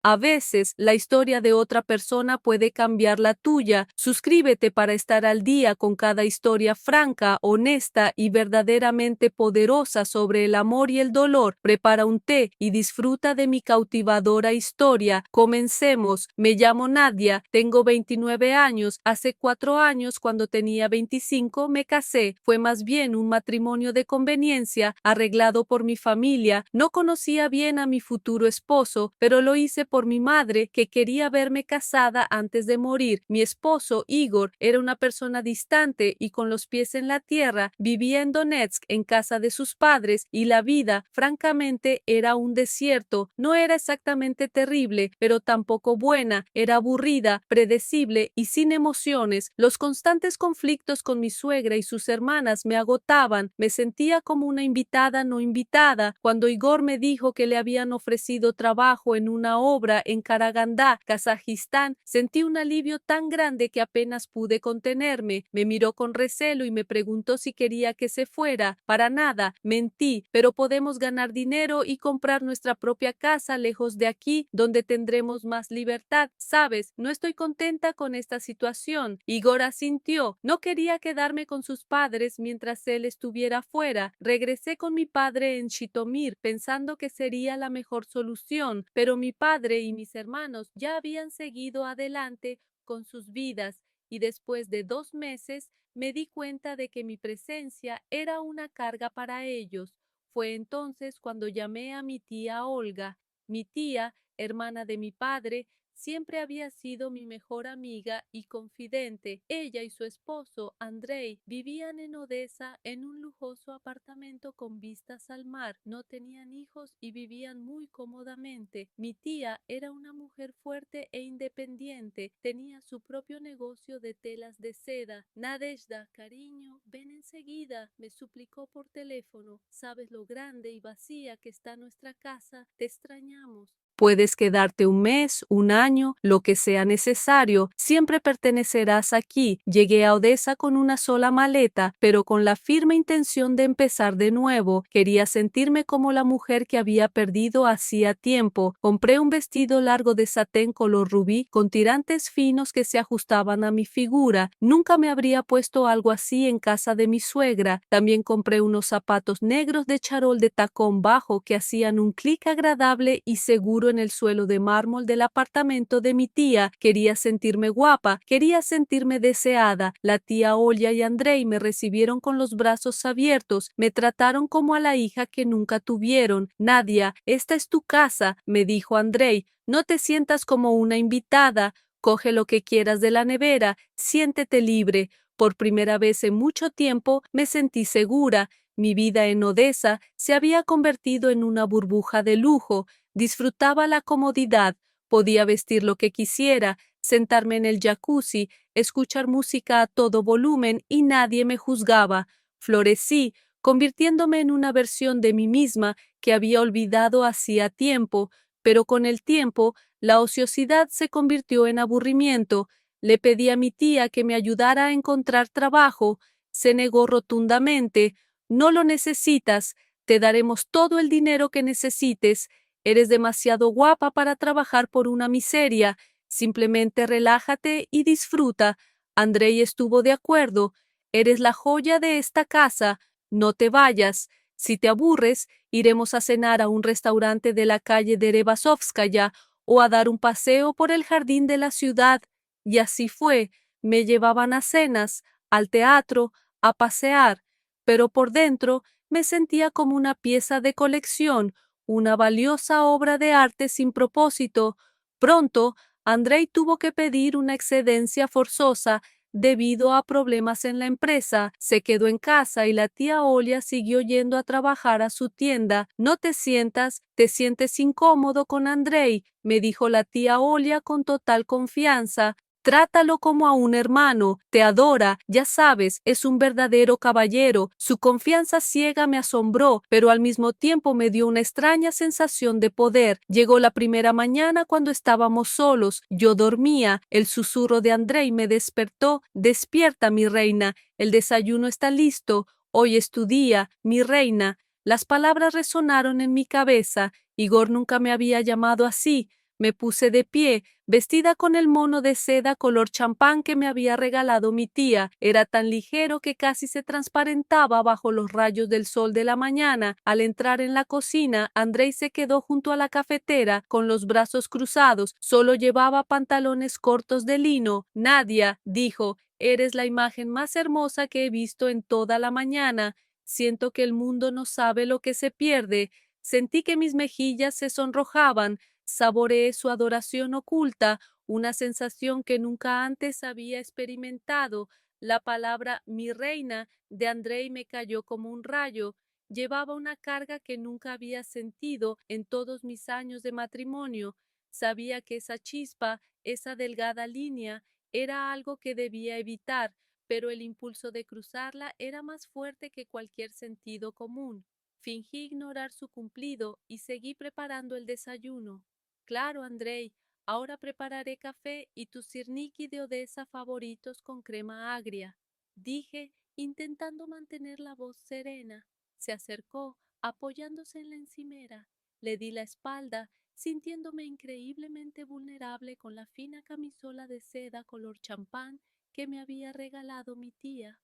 A veces, la historia de otra persona puede cambiar la tuya. Suscríbete para estar al día con cada historia franca, honesta y verdaderamente poderosa sobre el amor y el dolor. Prepara un té y disfruta de mi cautivadora historia. Comencemos. Me llamo Nadia, tengo 29 años. Hace 4 años, cuando tenía 25, me casé. Fue más bien un matrimonio de conveniencia, arreglado por mi familia. No conocía bien a mi futuro esposo, pero lo hice por mi madre, que quería verme casada antes de morir. Mi esposo, Igor, era una persona distante y con los pies en la tierra. Vivía en Donetsk, en casa de sus padres, y la vida, francamente, era un desierto. No era exactamente terrible, pero tampoco buena. Era aburrida, predecible y sin emociones. Los constantes conflictos con mi suegra y sus hermanas me agotaban. Me sentía como una invitada no invitada. Cuando Igor me dijo que le habían ofrecido trabajo en una obra en Karagandá, Kazajistán, sentí un alivio tan grande que apenas pude contenerme. Me miró con recelo y me preguntó si quería que se fuera. Para nada, mentí, pero podemos ganar dinero y comprar nuestra propia casa lejos de aquí, donde tendremos más libertad. Sabes, no estoy contenta con esta situación. Igor asintió. No quería quedarme con sus padres mientras él estuviera fuera. Regresé con mi padre en Shitomir, pensando que sería la mejor solución, pero mi padre y mis hermanos ya habían seguido adelante con sus vidas, y después de 2 meses me di cuenta de que mi presencia era una carga para ellos. Fue entonces cuando llamé a mi tía Olga. Mi tía, hermana de mi padre, siempre había sido mi mejor amiga y confidente. Ella y su esposo, Andrei, vivían en Odessa en un lujoso apartamento con vistas al mar. No tenían hijos y vivían muy cómodamente. Mi tía era una mujer fuerte e independiente. Tenía su propio negocio de telas de seda. Nadezhda, cariño, ven enseguida, me suplicó por teléfono. Sabes lo grande y vacía que está nuestra casa. Te extrañamos. Puedes quedarte un mes, un año, lo que sea necesario. Siempre pertenecerás aquí. Llegué a Odessa con una sola maleta, pero con la firme intención de empezar de nuevo. Quería sentirme como la mujer que había perdido hacía tiempo. Compré un vestido largo de satén color rubí con tirantes finos que se ajustaban a mi figura. Nunca me habría puesto algo así en casa de mi suegra. También compré unos zapatos negros de charol de tacón bajo que hacían un clic agradable y seguro en el suelo de mármol del apartamento de mi tía. Quería sentirme guapa, quería sentirme deseada. La tía Olya y Andrei me recibieron con los brazos abiertos, me trataron como a la hija que nunca tuvieron. Nadia, esta es tu casa, me dijo Andrei. No te sientas como una invitada. Coge lo que quieras de la nevera, siéntete libre. Por primera vez en mucho tiempo me sentí segura. Mi vida en Odessa se había convertido en una burbuja de lujo. Disfrutaba la comodidad, podía vestir lo que quisiera, sentarme en el jacuzzi, escuchar música a todo volumen y nadie me juzgaba. Florecí, convirtiéndome en una versión de mí misma que había olvidado hacía tiempo, pero con el tiempo la ociosidad se convirtió en aburrimiento. Le pedí a mi tía que me ayudara a encontrar trabajo. Se negó rotundamente. No lo necesitas, te daremos todo el dinero que necesites. Eres demasiado guapa para trabajar por una miseria. Simplemente relájate y disfruta. Andrei estuvo de acuerdo. Eres la joya de esta casa. No te vayas. Si te aburres, iremos a cenar a un restaurante de la calle Derevasovskaya o a dar un paseo por el jardín de la ciudad. Y así fue. Me llevaban a cenas, al teatro, a pasear, pero por dentro me sentía como una pieza de colección, una valiosa obra de arte sin propósito. Pronto, Andrei tuvo que pedir una excedencia forzosa debido a problemas en la empresa. Se quedó en casa y la tía Olia siguió yendo a trabajar a su tienda. No te sientes incómodo con Andrei, me dijo la tía Olia con total confianza. Trátalo como a un hermano, te adora, ya sabes, es un verdadero caballero. Su confianza ciega me asombró, pero al mismo tiempo me dio una extraña sensación de poder. Llegó la primera mañana cuando estábamos solos. Yo dormía. El susurro de Andrei me despertó. Despierta, mi reina. El desayuno está listo. Hoy es tu día, mi reina. Las palabras resonaron en mi cabeza. Igor nunca me había llamado así. Me puse de pie, vestida con el mono de seda color champán que me había regalado mi tía. Era tan ligero que casi se transparentaba bajo los rayos del sol de la mañana. Al entrar en la cocina, Andrei se quedó junto a la cafetera con los brazos cruzados. Solo llevaba pantalones cortos de lino. Nadia, dijo, eres la imagen más hermosa que he visto en toda la mañana. Siento que el mundo no sabe lo que se pierde. Sentí que mis mejillas se sonrojaban. Saboreé su adoración oculta, una sensación que nunca antes había experimentado. La palabra mi reina de Andrei me cayó como un rayo. Llevaba una carga que nunca había sentido en todos mis años de matrimonio. Sabía que esa chispa, esa delgada línea, era algo que debía evitar, pero el impulso de cruzarla era más fuerte que cualquier sentido común. Fingí ignorar su cumplido y seguí preparando el desayuno. Claro, Andrei, ahora prepararé café y tus sirniki de Odessa favoritos con crema agria, dije, intentando mantener la voz serena. Se acercó, apoyándose en la encimera. Le di la espalda, sintiéndome increíblemente vulnerable con la fina camisola de seda color champán que me había regalado mi tía.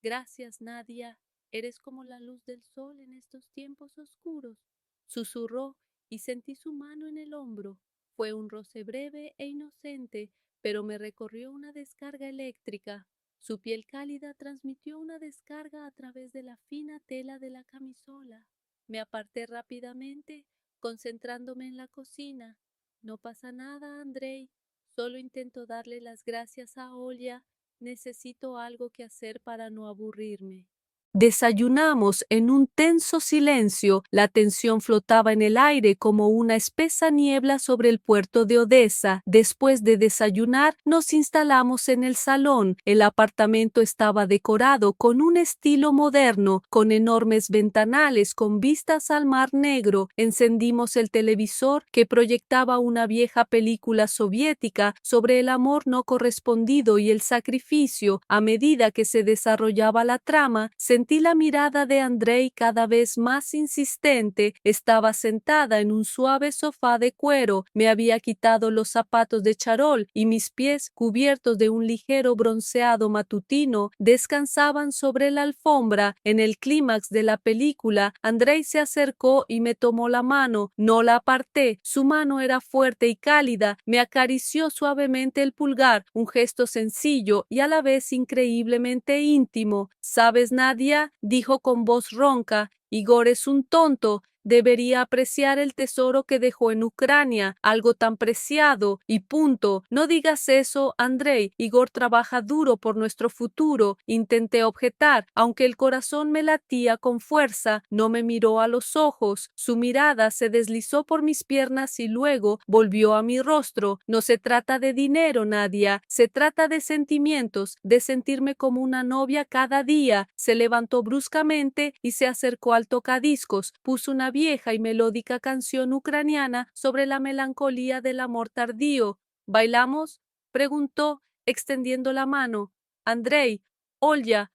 Gracias, Nadia. Eres como la luz del sol en estos tiempos oscuros, susurró y sentí su mano en el hombro. Fue un roce breve e inocente, pero me recorrió una descarga eléctrica. Su piel cálida transmitió una descarga a través de la fina tela de la camisola. Me aparté rápidamente, concentrándome en la cocina. No pasa nada, Andrei. Solo intento darle las gracias a Olya. Necesito algo que hacer para no aburrirme. Desayunamos en un tenso silencio. La tensión flotaba en el aire como una espesa niebla sobre el puerto de Odessa. Después de desayunar, nos instalamos en el salón. El apartamento estaba decorado con un estilo moderno, con enormes ventanales con vistas al Mar Negro. Encendimos el televisor que proyectaba una vieja película soviética sobre el amor no correspondido y el sacrificio. A medida que se desarrollaba la trama, sentí la mirada de Andrei cada vez más insistente. Estaba sentada en un suave sofá de cuero. Me había quitado los zapatos de charol y mis pies, cubiertos de un ligero bronceado matutino, descansaban sobre la alfombra. En el clímax de la película, Andrei se acercó y me tomó la mano. No la aparté. Su mano era fuerte y cálida. Me acarició suavemente el pulgar, un gesto sencillo y a la vez increíblemente íntimo. ¿Sabes, Nadia? Dijo con voz ronca, Igor es un tonto. Debería apreciar el tesoro que dejó en Ucrania, algo tan preciado, y punto. No digas eso, Andrei. Igor trabaja duro por nuestro futuro. Intenté objetar, aunque el corazón me latía con fuerza. No me miró a los ojos. Su mirada se deslizó por mis piernas y luego volvió a mi rostro. No se trata de dinero, Nadia. Se trata de sentimientos, de sentirme como una novia cada día. Se levantó bruscamente y se acercó al tocadiscos. Puso una vieja y melódica canción ucraniana sobre la melancolía del amor tardío. ¿Bailamos?, preguntó, extendiendo la mano. Andrei, Olya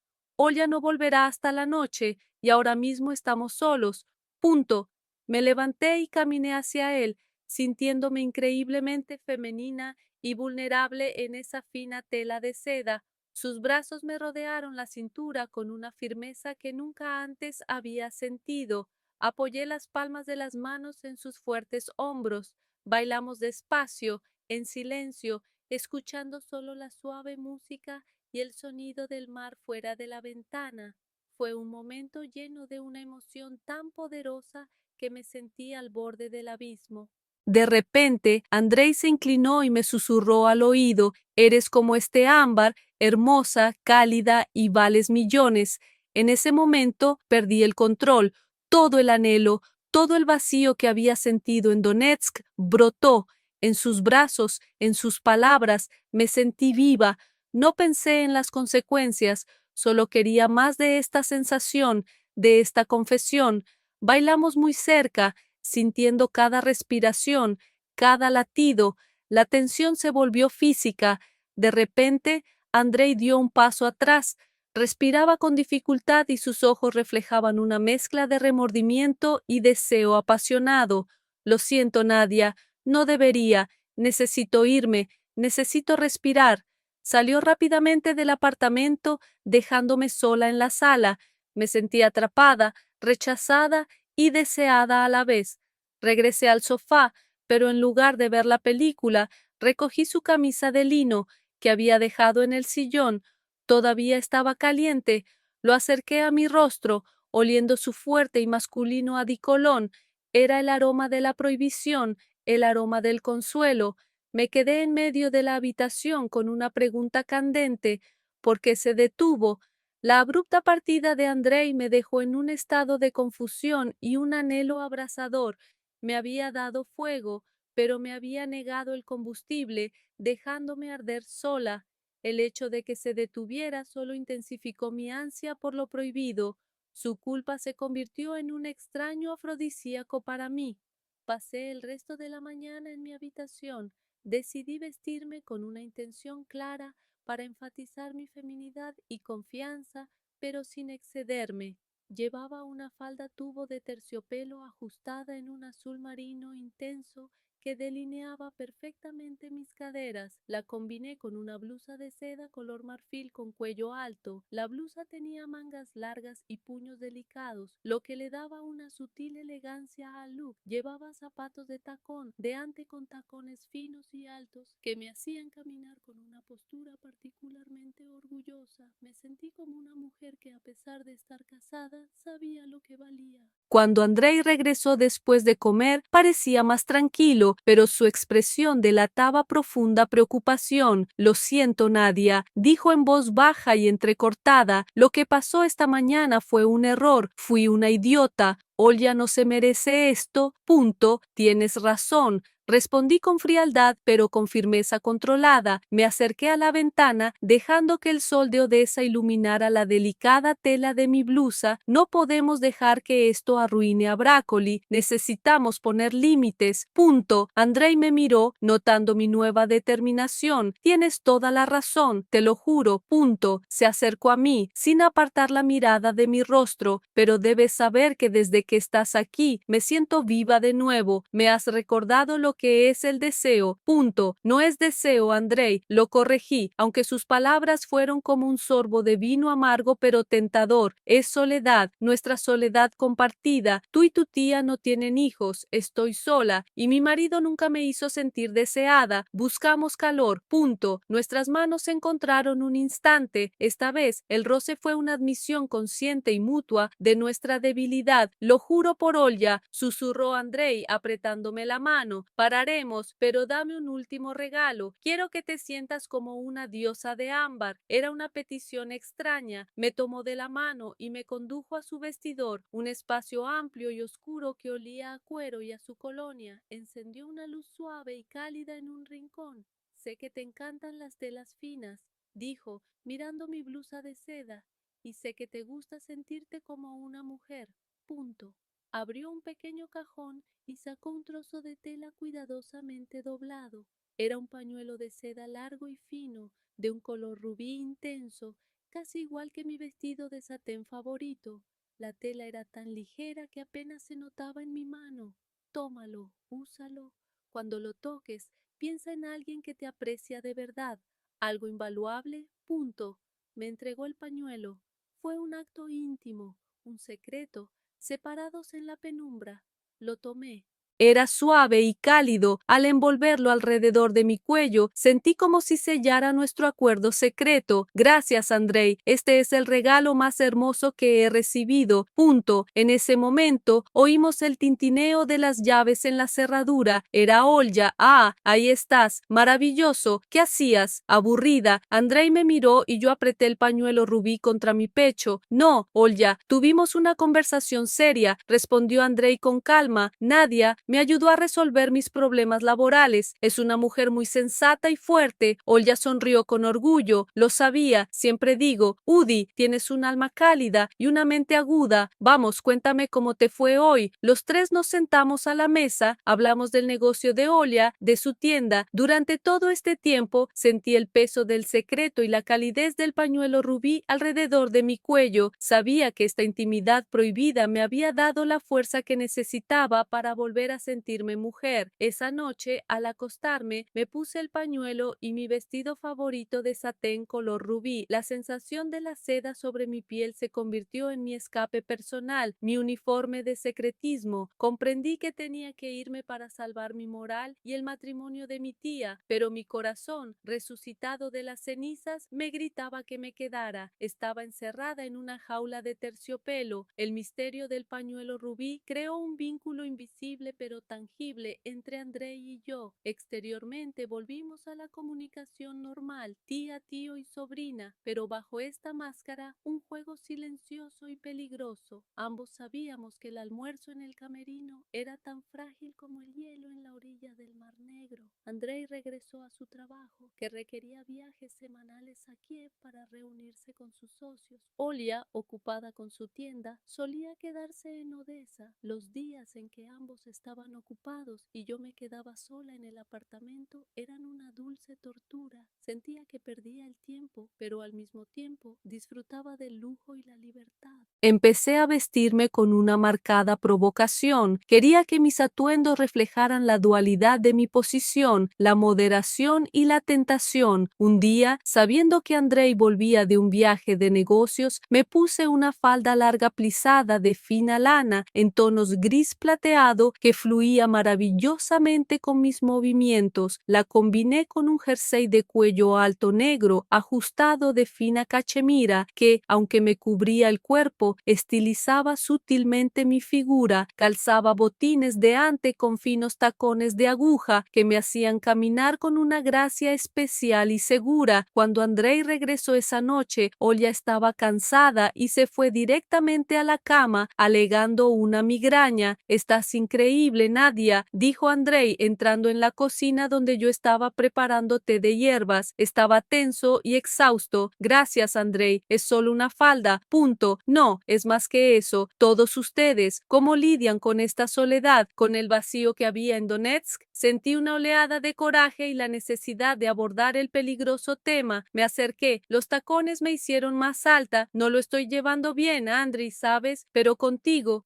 no volverá hasta la noche y ahora mismo estamos solos. Punto. Me levanté y caminé hacia él, sintiéndome increíblemente femenina y vulnerable en esa fina tela de seda. Sus brazos me rodearon la cintura con una firmeza que nunca antes había sentido. Apoyé las palmas de las manos en sus fuertes hombros. Bailamos despacio, en silencio, escuchando solo la suave música y el sonido del mar fuera de la ventana. Fue un momento lleno de una emoción tan poderosa que me sentí al borde del abismo. De repente, Andrei se inclinó y me susurró al oído, eres como este ámbar, hermosa, cálida y vales millones. En ese momento perdí el control. Todo el anhelo, todo el vacío que había sentido en Donetsk brotó. En sus brazos, en sus palabras, me sentí viva. No pensé en las consecuencias, solo quería más de esta sensación, de esta confesión. Bailamos muy cerca, sintiendo cada respiración, cada latido. La tensión se volvió física. De repente, Andrei dio un paso atrás. Respiraba con dificultad y sus ojos reflejaban una mezcla de remordimiento y deseo apasionado. Lo siento, Nadia, no debería, necesito irme, necesito respirar. Salió rápidamente del apartamento, dejándome sola en la sala. Me sentí atrapada, rechazada y deseada a la vez. Regresé al sofá, pero en lugar de ver la película, recogí su camisa de lino que había dejado en el sillón. Todavía estaba caliente. Lo acerqué a mi rostro, oliendo su fuerte y masculino adicolón. Era el aroma de la prohibición, el aroma del consuelo. Me quedé en medio de la habitación con una pregunta candente. ¿Por qué se detuvo? La abrupta partida de Andrei me dejó en un estado de confusión y un anhelo abrasador. Me había dado fuego, pero me había negado el combustible, dejándome arder sola. El hecho de que se detuviera solo intensificó mi ansia por lo prohibido. Su culpa se convirtió en un extraño afrodisíaco para mí. Pasé el resto de la mañana en mi habitación. Decidí vestirme con una intención clara para enfatizar mi feminidad y confianza, pero sin excederme. Llevaba una falda tubo de terciopelo ajustada en un azul marino intenso que delineaba perfectamente mis caderas. La combiné con una blusa de seda color marfil con cuello alto. La blusa tenía mangas largas y puños delicados, lo que le daba una sutil elegancia al look. Llevaba zapatos de tacón, de ante con tacones finos y altos, que me hacían caminar con una postura particularmente orgullosa. Me sentí como una mujer que, a pesar de estar casada, sabía lo que valía. Cuando Andrei regresó después de comer, parecía más tranquilo, pero su expresión delataba profunda preocupación. Lo siento, Nadia, dijo en voz baja y entrecortada. Lo que pasó esta mañana fue un error. Fui una idiota. Olya no se merece esto. Punto. Tienes razón. Respondí con frialdad, pero con firmeza controlada. Me acerqué a la ventana, dejando que el sol de Odessa iluminara la delicada tela de mi blusa. No podemos dejar que esto arruine a Brácoli. Necesitamos poner límites. Punto. Andrei me miró, notando mi nueva determinación. Tienes toda la razón, te lo juro. Punto. Se acercó a mí, sin apartar la mirada de mi rostro. Pero debes saber que desde que estás aquí, me siento viva de nuevo. Me has recordado lo que es el deseo. Punto. No es deseo, Andrei. Lo corregí, aunque sus palabras fueron como un sorbo de vino amargo pero tentador. Es soledad, nuestra soledad compartida. Tú y tu tía no tienen hijos. Estoy sola y mi marido nunca me hizo sentir deseada. Buscamos calor. Punto. Nuestras manos se encontraron un instante. Esta vez el roce fue una admisión consciente y mutua de nuestra debilidad. Lo juro por Olya, susurró Andrei apretándome la mano. Pararemos, pero dame un último regalo. Quiero que te sientas como una diosa de ámbar. Era una petición extraña. Me tomó de la mano y me condujo a su vestidor, un espacio amplio y oscuro que olía a cuero y a su colonia. Encendió una luz suave y cálida en un rincón. Sé que te encantan las telas finas, dijo, mirando mi blusa de seda, y sé que te gusta sentirte como una mujer. Punto. Abrió un pequeño cajón y sacó un trozo de tela cuidadosamente doblado. Era un pañuelo de seda largo y fino, de un color rubí intenso, casi igual que mi vestido de satén favorito. La tela era tan ligera que apenas se notaba en mi mano. Tómalo, úsalo. Cuando lo toques, piensa en alguien que te aprecia de verdad. Algo invaluable, punto. Me entregó el pañuelo. Fue un acto íntimo, un secreto, separados en la penumbra. Lo tomé. Era suave y cálido. Al envolverlo alrededor de mi cuello, sentí como si sellara nuestro acuerdo secreto. Gracias, Andrei. Este es el regalo más hermoso que he recibido. Punto. En ese momento, oímos el tintineo de las llaves en la cerradura. Era Olya. Ah, ahí estás. Maravilloso. ¿Qué hacías? Aburrida. Andrei me miró y yo apreté el pañuelo rubí contra mi pecho. No, Olya, tuvimos una conversación seria, respondió Andrei con calma. Nadia me ayudó a resolver mis problemas laborales. Es una mujer muy sensata y fuerte. Olya sonrió con orgullo. Lo sabía. Siempre digo, Udi, tienes un alma cálida y una mente aguda. Vamos, cuéntame cómo te fue hoy. Los tres nos sentamos a la mesa, hablamos del negocio de Olya, de su tienda. Durante todo este tiempo sentí el peso del secreto y la calidez del pañuelo rubí alrededor de mi cuello. Sabía que esta intimidad prohibida me había dado la fuerza que necesitaba para volver a a sentirme mujer. Esa noche, al acostarme, me puse el pañuelo y mi vestido favorito de satén color rubí. La sensación de la seda sobre mi piel se convirtió en mi escape personal, mi uniforme de secretismo. Comprendí que tenía que irme para salvar mi moral y el matrimonio de mi tía, pero mi corazón, resucitado de las cenizas, me gritaba que me quedara. Estaba encerrada en una jaula de terciopelo. El misterio del pañuelo rubí creó un vínculo invisible pero tangible entre Andrei y yo. Exteriormente volvimos a la comunicación normal, tía, tío y sobrina, pero bajo esta máscara un juego silencioso y peligroso. Ambos sabíamos que el almuerzo en el camerino era tan frágil como el hielo en la orilla del Mar Negro. Andrei regresó a su trabajo, que requería viajes semanales a Kiev para reunirse con sus socios. Olia, ocupada con su tienda, solía quedarse en Odessa. Los días en que ambos estaban ocupados y yo me quedaba sola en el apartamento eran una dulce tortura. Sentía que perdía el tiempo, pero al mismo tiempo disfrutaba del lujo y la libertad. Empecé a vestirme con una marcada provocación. Quería que mis atuendos reflejaran la dualidad de mi posición, la moderación y la tentación. Un día, sabiendo que Andrei volvía de un viaje de negocios, me puse una falda larga plisada de fina lana en tonos gris plateado que fluía maravillosamente con mis movimientos. La combiné con un jersey de cuello alto negro ajustado de fina cachemira que, aunque me cubría el cuerpo, estilizaba sutilmente mi figura. Calzaba botines de ante con finos tacones de aguja que me hacían caminar con una gracia especial y segura. Cuando Andrei regresó esa noche, Olia estaba cansada y se fue directamente a la cama, alegando una migraña. «Estás increíble, Nadia», dijo Andrei, entrando en la cocina donde yo estaba preparando té de hierbas. Estaba tenso y exhausto. «Gracias, Andrei. Es solo una falda. Punto. No, es más que eso. Todos ustedes, ¿cómo lidian con esta soledad, con el vacío que había en Donetsk?» Sentí una oleada de coraje y la necesidad de abordar el peligroso tema. Me acerqué. Los tacones me hicieron más alta. No lo estoy llevando bien, Andrei, ¿sabes? Pero contigo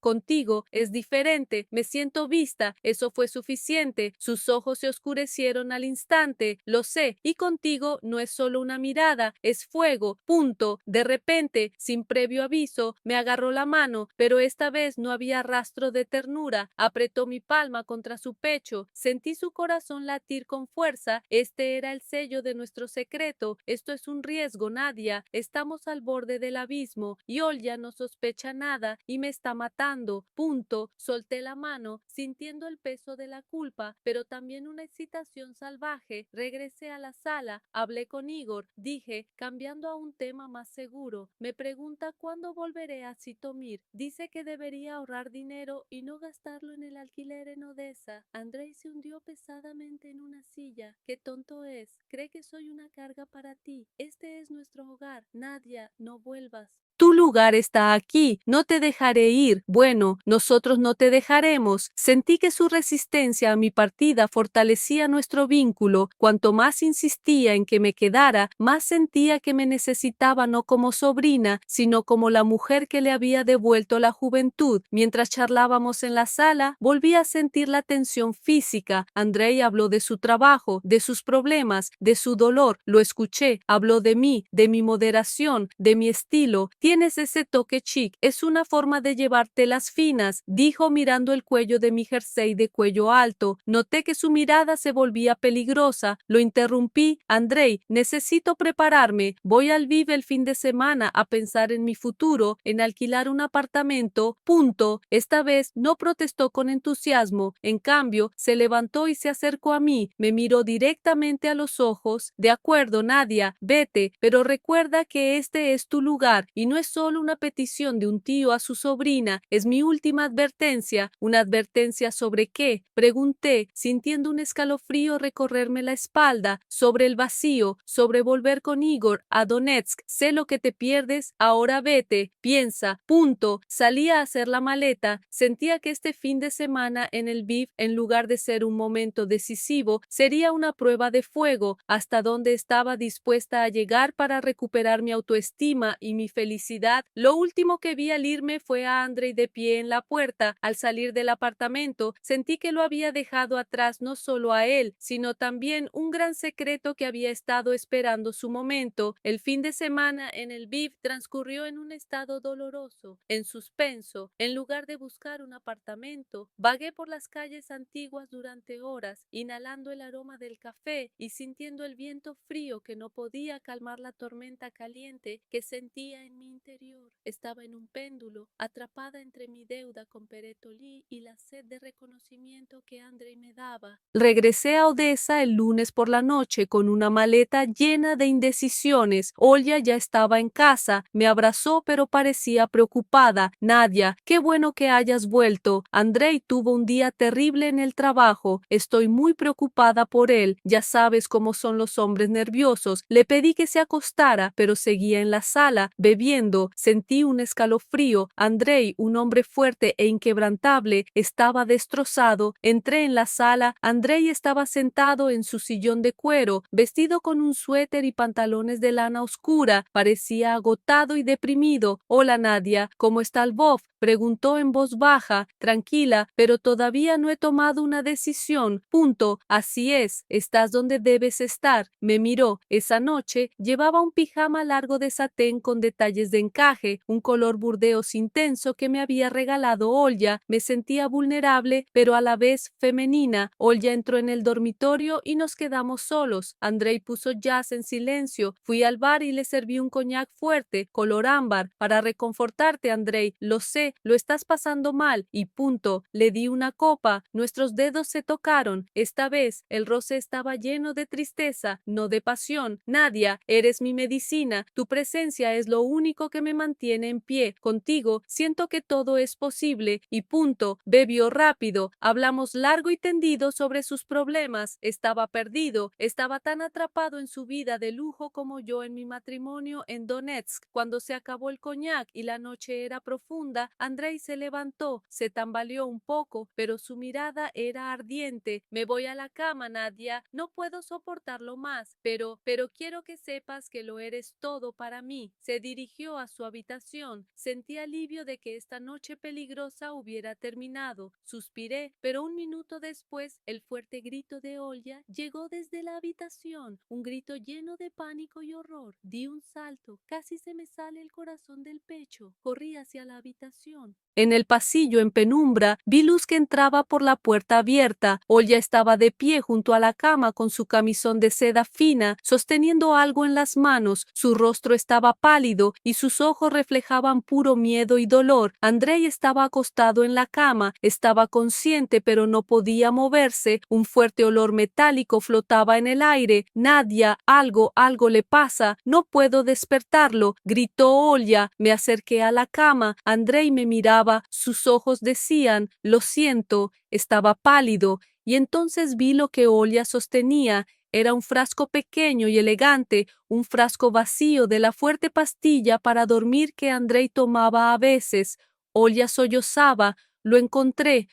es diferente. Me siento vista. Eso fue suficiente. Sus ojos se oscurecieron al instante. Lo sé. Y contigo no es solo una mirada, es fuego. Punto. De repente, sin previo aviso, me agarró la mano, pero esta vez no había rastro de ternura. Apretó mi palma contra su pecho. Sentí su corazón latir con fuerza. Este era el sello de nuestro secreto. Esto es un riesgo, Nadia. Estamos al borde del abismo y Olya no sospecha nada y me está matando. Punto. Solté la mano, sintiendo el peso de la culpa, pero también una excitación salvaje. Regresé a la sala, hablé con Igor, dije, cambiando a un tema más seguro. Me pregunta cuándo volveré a Zitomir. Dice que debería ahorrar dinero y no gastarlo en el alquiler en Odessa. Andrei se hundió pesadamente en una silla. Qué tonto es. Cree que soy una carga para ti. Este es nuestro hogar. Nadia, no vuelvas. Tu lugar está aquí, no te dejaré ir. Bueno, nosotros no te dejaremos. Sentí que su resistencia a mi partida fortalecía nuestro vínculo. Cuanto más insistía en que me quedara, más sentía que me necesitaba no como sobrina, sino como la mujer que le había devuelto la juventud. Mientras charlábamos en la sala, volví a sentir la tensión física. Andrei habló de su trabajo, de sus problemas, de su dolor. Lo escuché. Habló de mí, de mi moderación, de mi estilo. Tienes ese toque chic, es una forma de llevarte las finas, dijo mirando el cuello de mi jersey de cuello alto. Noté que su mirada se volvía peligrosa. Lo interrumpí. Andrei, necesito prepararme. Voy al Lviv el fin de semana a pensar en mi futuro, en alquilar un apartamento. Punto. Esta vez no protestó con entusiasmo. En cambio, se levantó y se acercó a mí. Me miró directamente a los ojos. De acuerdo, Nadia, vete, pero recuerda que este es tu lugar y no es solo una petición de un tío a su sobrina, es mi última advertencia. ¿Una advertencia sobre qué? Pregunté, sintiendo un escalofrío recorrerme la espalda. Sobre el vacío, sobre volver con Igor a Donetsk. Sé lo que te pierdes, ahora vete, piensa, punto. Salí a hacer la maleta. Sentía que este fin de semana en el Lviv, en lugar de ser un momento decisivo, sería una prueba de fuego, hasta donde estaba dispuesta a llegar para recuperar mi autoestima y mi felicidad. felicidad. Lo último que vi al irme fue a Andrei de pie en la puerta. Al salir del apartamento, sentí que lo había dejado atrás no solo a él, sino también un gran secreto que había estado esperando su momento. El fin de semana en el BIF transcurrió en un estado doloroso, en suspenso. En lugar de buscar un apartamento, vagué por las calles antiguas durante horas, inhalando el aroma del café y sintiendo el viento frío que no podía calmar la tormenta caliente que sentía en mi interior. Estaba en un péndulo, atrapada entre mi deuda con Peretolí y la sed de reconocimiento que Andrei me daba. Regresé a Odessa el lunes por la noche con una maleta llena de indecisiones. Olya ya estaba en casa, me abrazó pero parecía preocupada. Nadia, qué bueno que hayas vuelto. Andrei tuvo un día terrible en el trabajo. Estoy muy preocupada por él. Ya sabes cómo son los hombres nerviosos. Le pedí que se acostara, pero seguía en la sala, bebiendo. Sentí un escalofrío. Andrei, un hombre fuerte e inquebrantable, estaba destrozado. Entré en la sala. Andrei estaba sentado en su sillón de cuero, vestido con un suéter y pantalones de lana oscura. Parecía agotado y deprimido. Hola, Nadia, ¿cómo está Lvov? Preguntó en voz baja. Tranquila, pero todavía no he tomado una decisión. Punto. Así es, estás donde debes estar. Me miró. Esa noche llevaba un pijama largo de satén con detalles de encaje, un color burdeos intenso que me había regalado Olya. Me sentía vulnerable, pero a la vez femenina. Olya entró en el dormitorio y nos quedamos solos. Andrei puso jazz en silencio. Fui al bar y le serví un coñac fuerte, color ámbar, para reconfortarte, Andrei. Lo sé, lo estás pasando mal, y punto. Le di una copa. Nuestros dedos se tocaron. Esta vez el roce estaba lleno de tristeza, no de pasión. Nadia, eres mi medicina. Tu presencia es lo único que me mantiene en pie. Contigo siento que todo es posible, y punto. Bebió rápido. Hablamos largo y tendido sobre sus problemas. Estaba perdido. Estaba tan atrapado en su vida de lujo como yo en mi matrimonio en Donetsk. Cuando se acabó el coñac y la noche era profunda, Andrei se levantó, se tambaleó un poco, pero su mirada era ardiente. Me voy a la cama, Nadia. No puedo soportarlo más, pero quiero que sepas que lo eres todo para mí. Se dirigió a su habitación. Sentí alivio de que esta noche peligrosa hubiera terminado. Suspiré, pero un minuto después el fuerte grito de Olya llegó desde la habitación, un grito lleno de pánico y horror. Di un salto, casi se me sale el corazón del pecho. Corrí hacia la habitación. En el pasillo, en penumbra, vi luz que entraba por la puerta abierta. Olya estaba de pie junto a la cama con su camisón de seda fina, sosteniendo algo en las manos. Su rostro estaba pálido y sus ojos reflejaban puro miedo y dolor. Andrei estaba acostado en la cama, estaba consciente pero no podía moverse. Un fuerte olor metálico flotaba en el aire. Nadia, algo le pasa. No puedo despertarlo, gritó Olya. Me acerqué a la cama. Andrei me miraba. Sus ojos decían, lo siento. Estaba pálido, y entonces vi lo que Olya sostenía. Era un frasco pequeño y elegante, un frasco vacío de la fuerte pastilla para dormir que Andrei tomaba a veces. Olya sollozaba. Lo encontré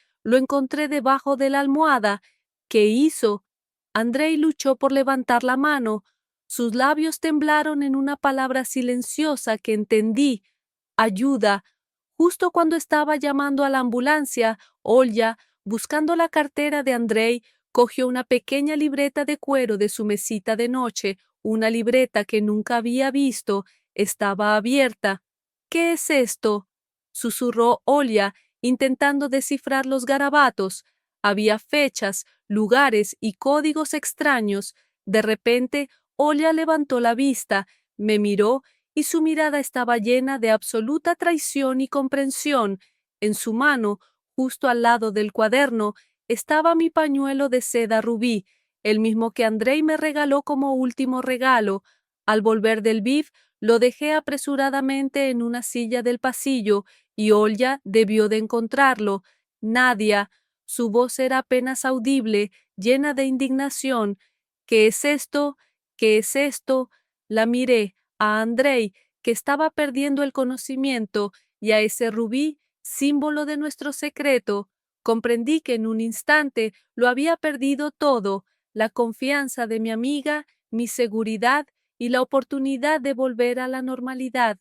debajo de la almohada. ¿Qué hizo? Andrei luchó por levantar la mano. Sus labios temblaron en una palabra silenciosa que entendí. Ayuda. Justo cuando estaba llamando a la ambulancia, Olya, buscando la cartera de Andrei, cogió una pequeña libreta de cuero de su mesita de noche, una libreta que nunca había visto. Estaba abierta. ¿Qué es esto?, susurró Olya, intentando descifrar los garabatos. Había fechas, lugares y códigos extraños. De repente, Olya levantó la vista, me miró y su mirada estaba llena de absoluta traición y comprensión. En su mano, justo al lado del cuaderno, estaba mi pañuelo de seda rubí, el mismo que Andrei me regaló como último regalo. Al volver del BIF, lo dejé apresuradamente en una silla del pasillo y Olya debió de encontrarlo. Nadia, su voz era apenas audible, llena de indignación. ¿Qué es esto? ¿Qué es esto? La miré. A Andrei, que estaba perdiendo el conocimiento, y a ese rubí, símbolo de nuestro secreto. Comprendí que en un instante lo había perdido todo, la confianza de mi amiga, mi seguridad y la oportunidad de volver a la normalidad.